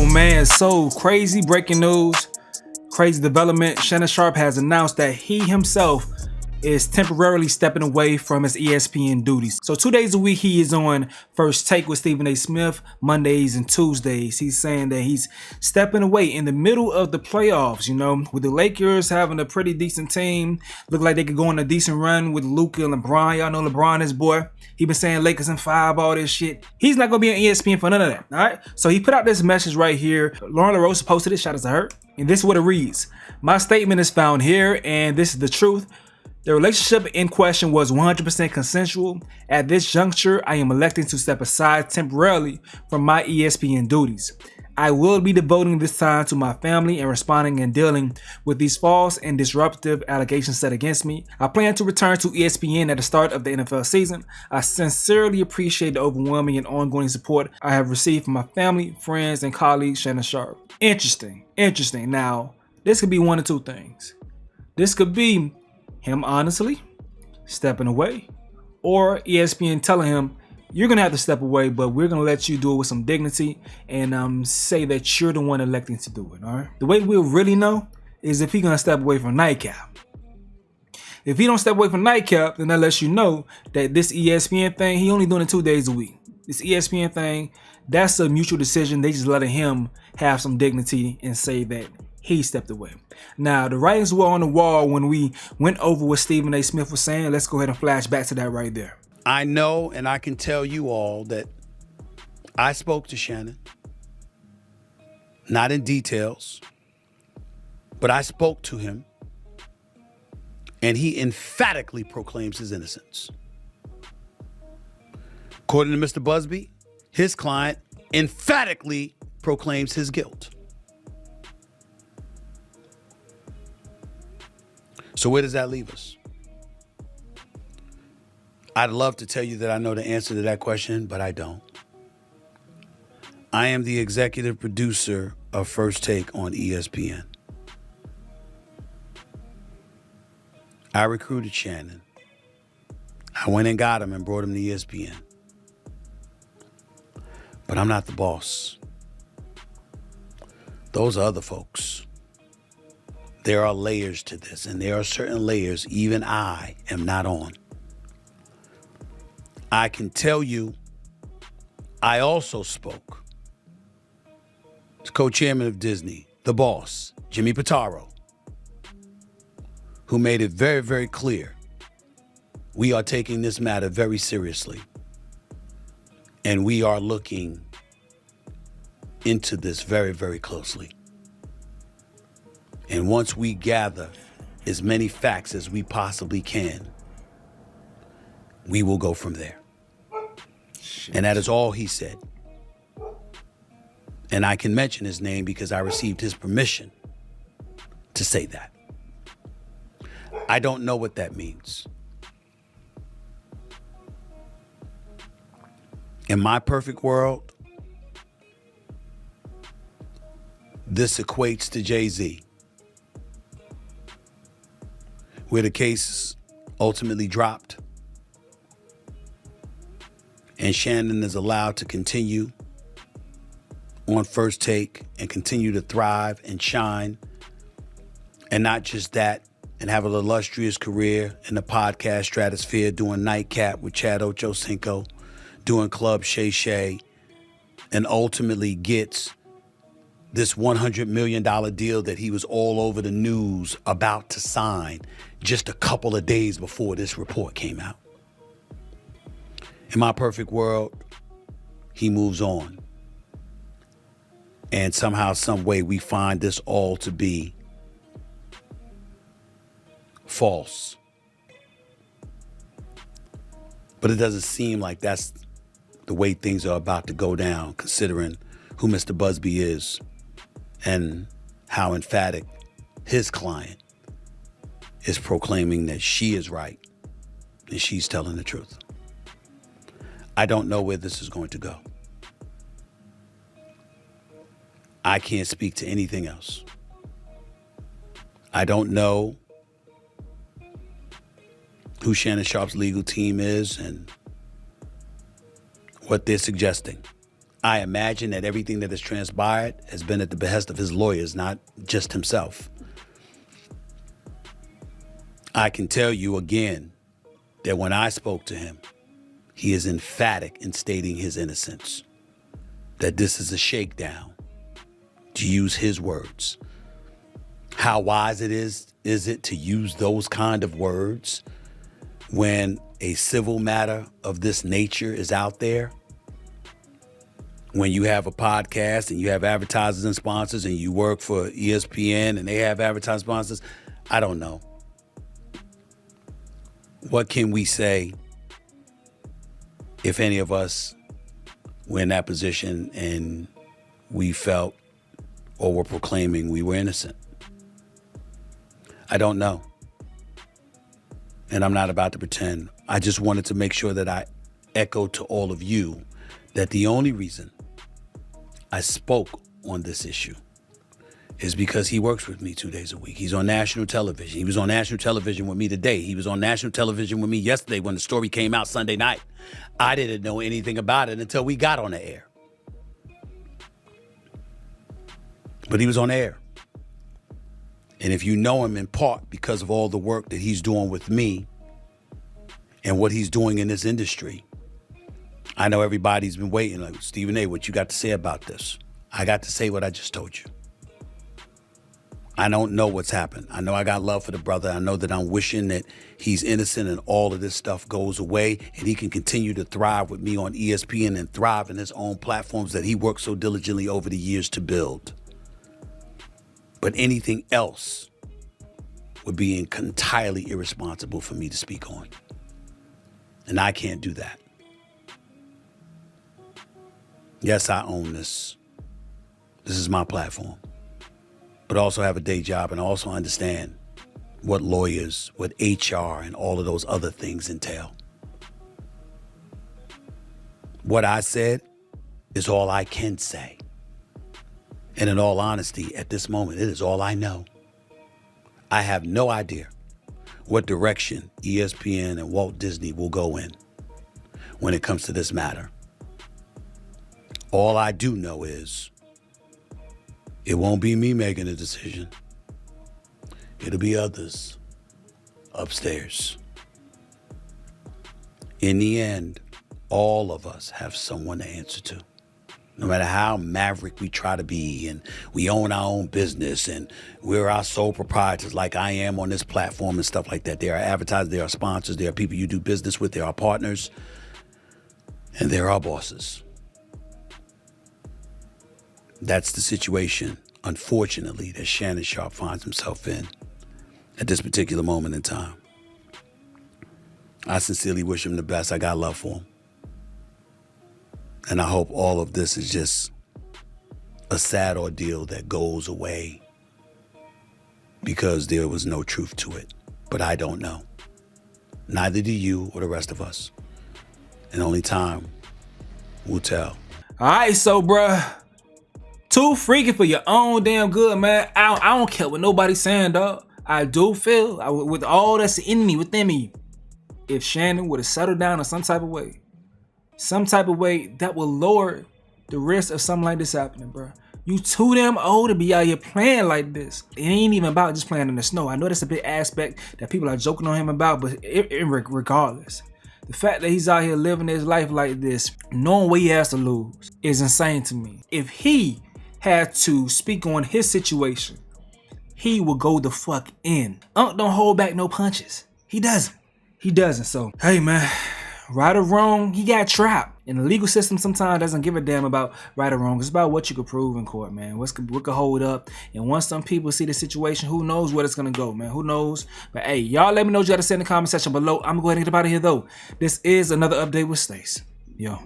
Oh man, so crazy breaking news, crazy development. Shannon Sharpe has announced that he himself is temporarily stepping away from his ESPN duties. So 2 days a week he is on First Take with Stephen A. Smith, Mondays and Tuesdays. He's saying that he's stepping away in the middle of the playoffs, with the Lakers having a pretty decent team. Look like they could go on a decent run with Luka and LeBron. Y'all know LeBron, his boy. He been saying Lakers in 5, all this shit. He's not gonna be on ESPN for none of that, all right? So he put out this message right here. Lauren LaRosa posted it, shout out to her. And this is what it reads. My statement is found here, and this is the truth. The relationship in question was 100% consensual. At this juncture, I am electing to step aside temporarily from my ESPN duties. I will be devoting this time to my family and responding and dealing with these false and disruptive allegations set against me. I plan to return to ESPN at the start of the NFL season. I sincerely appreciate the overwhelming and ongoing support I have received from my family, friends, and colleagues, Shannon Sharpe. Interesting. Now, this could be one of two things. This could be him honestly stepping away, or ESPN telling him, you're going to have to step away, but we're going to let you do it with some dignity and say that you're the one electing to do it, all right? The way we'll really know is if he's going to step away from Nightcap. If he don't step away from Nightcap, then that lets you know that this ESPN thing, he only doing it 2 days a week. This ESPN thing, that's a mutual decision. They just letting him have some dignity and say that he stepped away. Now, the writings were on the wall when we went over what Stephen A. Smith was saying. Let's go ahead and flash back to that right there. I know, and I can tell you all that I spoke to Shannon, not in details, but I spoke to him, and he emphatically proclaims his innocence. According to Mr. Busby, his client emphatically proclaims his guilt. So where does that leave us? I'd love to tell you that I know the answer to that question, but I don't. I am the executive producer of First Take on ESPN. I recruited Shannon. I went and got him and brought him to ESPN. But I'm not the boss. Those are other folks. There are layers to this, and there are certain layers even I am not on. I can tell you, I also spoke to co-chairman of Disney, the boss, Jimmy Pitaro, who made it very, very clear we are taking this matter very seriously, and we are looking into this very, very closely. And once we gather as many facts as we possibly can, we will go from there. And that is all he said. And I can mention his name because I received his permission to say that. I don't know what that means. In my perfect world, this equates to Jay-Z, where the case ultimately dropped and Shannon is allowed to continue on First Take and continue to thrive and shine. And not just that, and have an illustrious career in the podcast stratosphere, doing Nightcap with Chad Ochocinco, doing Club Shay Shay, and ultimately gets this $100 million deal that he was all over the news about to sign just a couple of days before this report came out. In my perfect world, he moves on. And somehow, some way, we find this all to be false. But it doesn't seem like that's the way things are about to go down, considering who Mr. Busby is and how emphatic his client is proclaiming that she is right and she's telling the truth. I don't know where this is going to go. I can't speak to anything else. I don't know who Shannon Sharpe's legal team is and what they're suggesting. I imagine that everything that has transpired has been at the behest of his lawyers, not just himself. I can tell you again that when I spoke to him, he is emphatic in stating his innocence, that this is a shakedown, to use his words. How wise is it to use those kind of words when a civil matter of this nature is out there? When you have a podcast and you have advertisers and sponsors and you work for ESPN and they have advertising sponsors, I don't know. What can we say if any of us were in that position and we felt or were proclaiming we were innocent? I don't know. And I'm not about to pretend. I just wanted to make sure that I echo to all of you that the only reason I spoke on this issue is because he works with me 2 days a week. He's on national television. He was on national television with me today. He was on national television with me yesterday when the story came out Sunday night. I didn't know anything about it until we got on the air. But he was on air. And if you know him in part because of all the work that he's doing with me and what he's doing in this industry, I know everybody's been waiting, like, Stephen A., what you got to say about this? I got to say what I just told you. I don't know what's happened. I know I got love for the brother. I know that I'm wishing that he's innocent and all of this stuff goes away and he can continue to thrive with me on ESPN and thrive in his own platforms that he worked so diligently over the years to build. But anything else would be entirely irresponsible for me to speak on. And I can't do that. Yes, I own this. This is my platform. But I also have a day job and I also understand what lawyers, what HR, and all of those other things entail. What I said is all I can say. And in all honesty, at this moment, it is all I know. I have no idea what direction ESPN and Walt Disney will go in when it comes to this matter. All I do know is it won't be me making a decision. It'll be others upstairs. In the end, all of us have someone to answer to. No matter how maverick we try to be and we own our own business and we're our sole proprietors like I am on this platform and stuff like that. There are advertisers, there are sponsors, there are people you do business with, there are partners, and there are bosses. That's the situation, unfortunately, that Shannon Sharpe finds himself in at this particular moment in time. I sincerely wish him the best. I got love for him. And I hope all of this is just a sad ordeal that goes away because there was no truth to it. But I don't know. Neither do you or the rest of us. And only time will tell. All right, so bruh, too freaky for your own damn good, man. I don't care what nobody's saying, dog. I do feel, with all that's in me, within me, if Shannon would have settled down in some type of way, that will lower the risk of something like this happening, bro. You too damn old to be out here playing like this. It ain't even about just playing in the snow. I know that's a big aspect that people are joking on him about, but regardless, the fact that he's out here living his life like this, knowing what he has to lose, is insane to me. If he had to speak on his situation, he would go the fuck in. Don't hold back no punches. He doesn't. So, hey man, right or wrong, he got trapped. And the legal system sometimes doesn't give a damn about right or wrong. It's about what you can prove in court, man. What could hold up. And once some people see the situation, who knows where it's going to go, man. Who knows? But hey, y'all let me know what you got to say in the comment section below. I'm going to go ahead and get up out of here, though. This is another update with Stace. Yo.